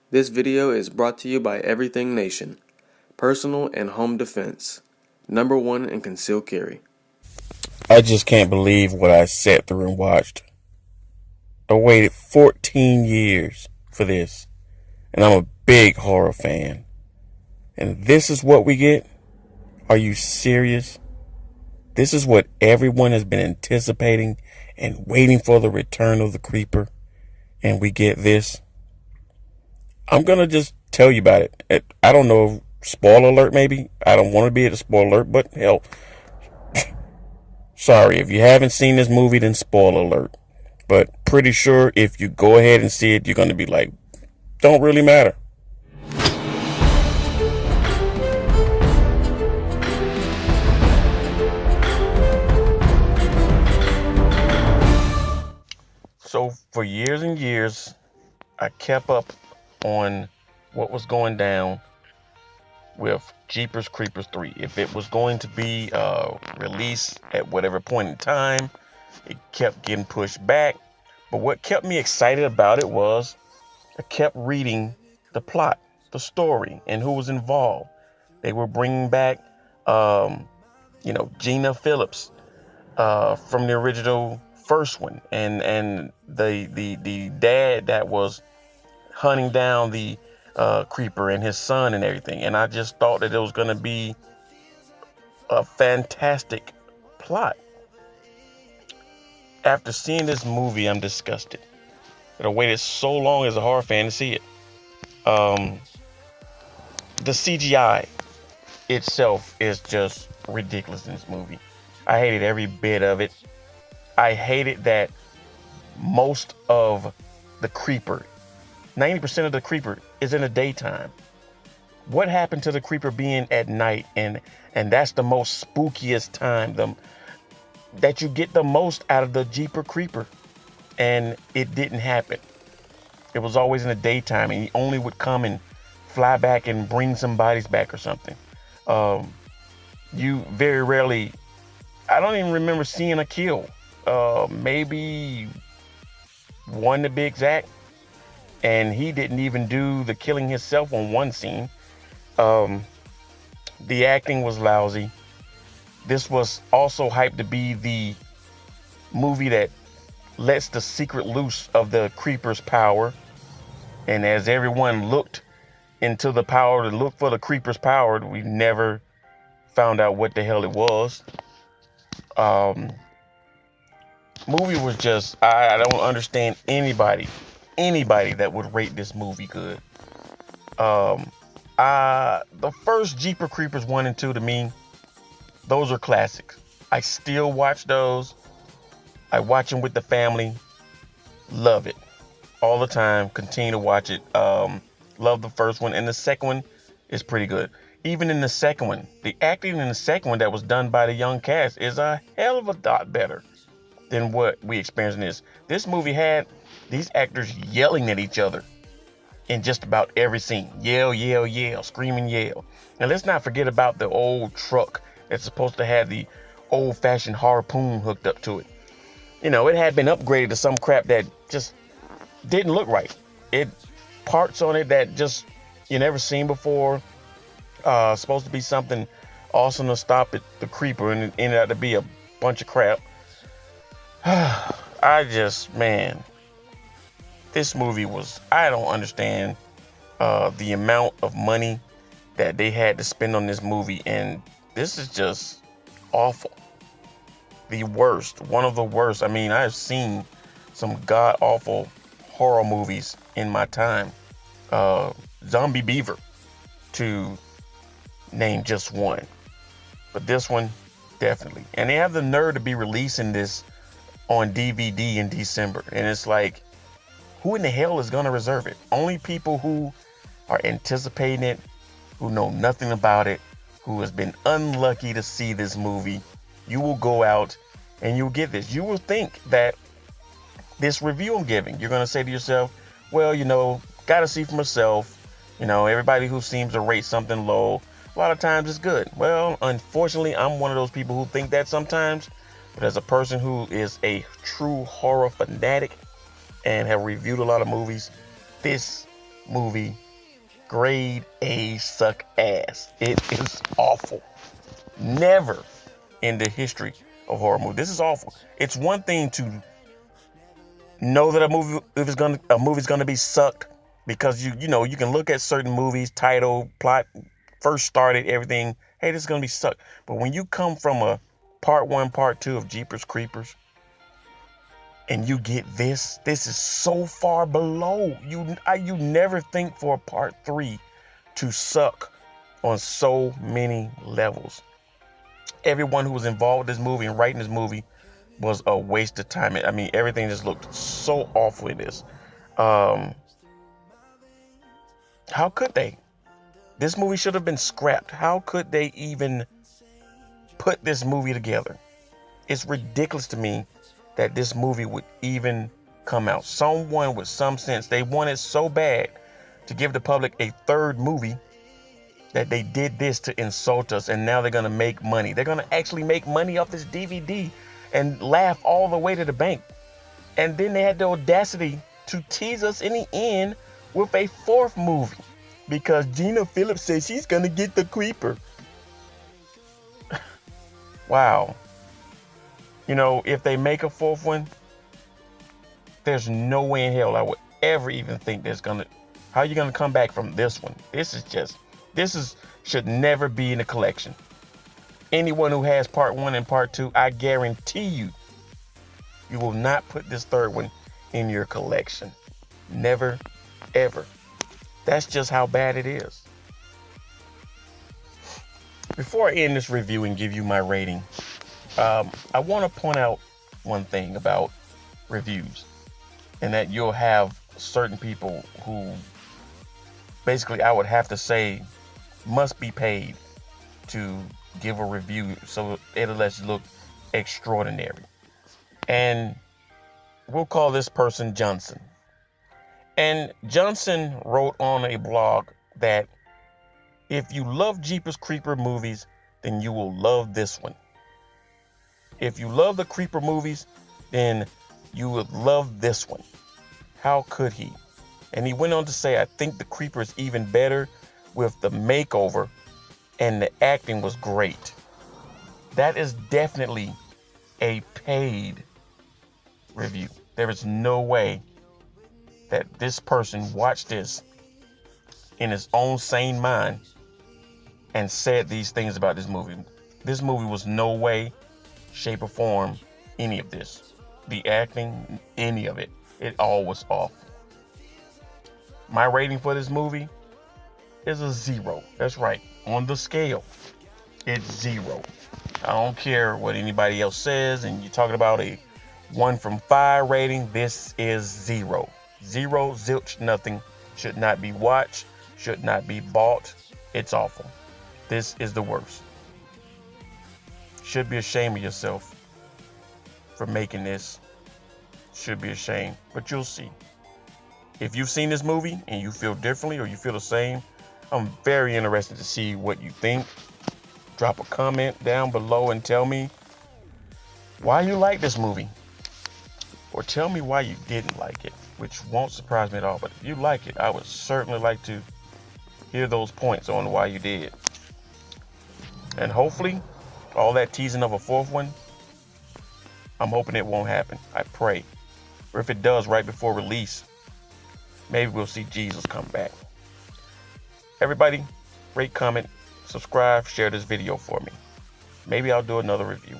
This video is brought to you by Everything Nation, personal and home defense, #1 in concealed carry. I just can't believe what I sat through and watched. I waited 14 years for this, and I'm a big horror fan. And this is what we get? Are you serious? This is what everyone has been anticipating and waiting for, the return of the creeper, and we get this? I'm going to just tell you about it. I don't know, spoiler alert maybe? I don't want to be at a spoiler alert, but hell, sorry, if you haven't seen this movie, then spoiler alert. But pretty sure if you go ahead and see it, you're going to be like, don't really matter. So for years and years, I kept up on what was going down with Jeepers Creepers 3. If it was going to be released at whatever point in time, it kept getting pushed back. But what kept me excited about it was I kept reading the plot, the story, and who was involved. They were bringing back, Gina Phillips from the original first one, and the dad that was hunting down the creeper and his son and everything. And I just thought that it was going to be a fantastic plot. After seeing this movie, I'm disgusted that I waited so long as a horror fan to see it. The CGI itself is just ridiculous in this movie. I hated every bit of it. I hated that most of the creeper, 90% of the creeper, is in the daytime. What happened to the creeper being at night? And that's the most spookiest time, that you get the most out of the Jeeper Creeper. And it didn't happen. It was always in the daytime, and he only would come and fly back and bring some bodies back or something. You very rarely, I don't even remember seeing a kill. Maybe one to be exact. And he didn't even do the killing himself on one scene. The acting was lousy. This was also hyped to be the movie that lets the secret loose of the creeper's power. And as everyone looked into the power to look for the creeper's power, we never found out what the hell it was. Movie was just, I don't understand anybody that would rate this movie good. The first Jeepers Creepers 1 and 2, to me, those are classics. I still watch those. I watch them with the family. Love it all the time. Continue to watch it. Love the first one, and the second one is pretty good. Even in the second one, the acting in the second one that was done by the young cast is a hell of a lot better than what we experienced in this. This movie had these actors yelling at each other in just about every scene. Yell, yell, yell, screaming, yell. And let's not forget about the old truck that's supposed to have the old-fashioned harpoon hooked up to it. You know, it had been upgraded to some crap that just didn't look right. It parts on it that just you never seen before. Supposed to be something awesome to stop the creeper, and it ended up to be a bunch of crap. This movie was, I don't understand the amount of money that they had to spend on this movie, and this is just awful. The worst, one of the worst. I mean, I've seen some god-awful horror movies in my time. Zombie Beaver, to name just one. But this one, definitely. And they have the nerve to be releasing this on DVD in December. And it's like, who in the hell is going to reserve it? Only people who are anticipating it, who know nothing about it, who has been unlucky to see this movie. You will go out and you'll get this. You will think that this review I'm giving, you're going to say to yourself, well, got to see for myself. Everybody who seems to rate something low, a lot of times it's good. Well, unfortunately, I'm one of those people who think that sometimes. But as a person who is a true horror fanatic and have reviewed a lot of movies, this movie, grade A suck ass. It is awful. Never in the history of horror movie. This is awful. It's one thing to know that a movie's gonna be sucked because you know you can look at certain movies, title, plot, first started, everything. Hey, this is gonna be sucked. But when you come from a part one, part two of Jeepers Creepers, and you get this is so far below. You never think for a part three to suck on so many levels. Everyone who was involved with this movie and writing this movie was a waste of time. I mean, everything just looked so awful in this. How could they? This movie should have been scrapped. How could they even put this movie together? It's ridiculous to me that this movie would even come out. Someone with some sense, they wanted so bad to give the public a third movie that they did this to insult us, and now they're going to make money. They're going to actually make money off this DVD and laugh all the way to the bank. And then they had the audacity to tease us in the end with a fourth movie because Gina Phillips says she's going to get the creeper. Wow. You know, if they make a fourth one, there's no way in hell I would ever even think how are you going to come back from this one? Should never be in the collection. Anyone who has part one and part two, I guarantee you will not put this third one in your collection. Never, ever. That's just how bad it is. Before I end this review and give you my rating, I want to point out one thing about reviews, and that you'll have certain people who basically I would have to say must be paid to give a review so it'll let you look extraordinary. And we'll call this person Johnson. And Johnson wrote on a blog that if you love Jeepers Creeper movies, then you will love this one. If you love the Creeper movies, then you would love this one. How could he? And he went on to say, I think the Creeper is even better with the makeover, and the acting was great. That is definitely a paid review. There is no way that this person watched this in his own sane mind and said these things about this movie. This movie was no way, shape, or form any of this. The acting, any of it. It all was awful. My rating for this movie is a 0. That's right. On the scale, it's 0. I don't care what anybody else says, and you're talking about a 1 from 5 rating. This is 0. 0, zilch, nothing. Should not be watched. Should not be bought. It's awful. This is the worst. Should be ashamed of yourself for making this. Should be ashamed, but you'll see. If you've seen this movie and you feel differently or you feel the same, I'm very interested to see what you think. Drop a comment down below and tell me why you like this movie. Or tell me why you didn't like it, which won't surprise me at all. But if you like it, I would certainly like to hear those points on why you did. And hopefully, all that teasing of a fourth one, I'm hoping it won't happen. I pray. Or if it does right before release, maybe we'll see Jesus come back. Everybody, rate, comment, subscribe, share this video for me. Maybe I'll do another review.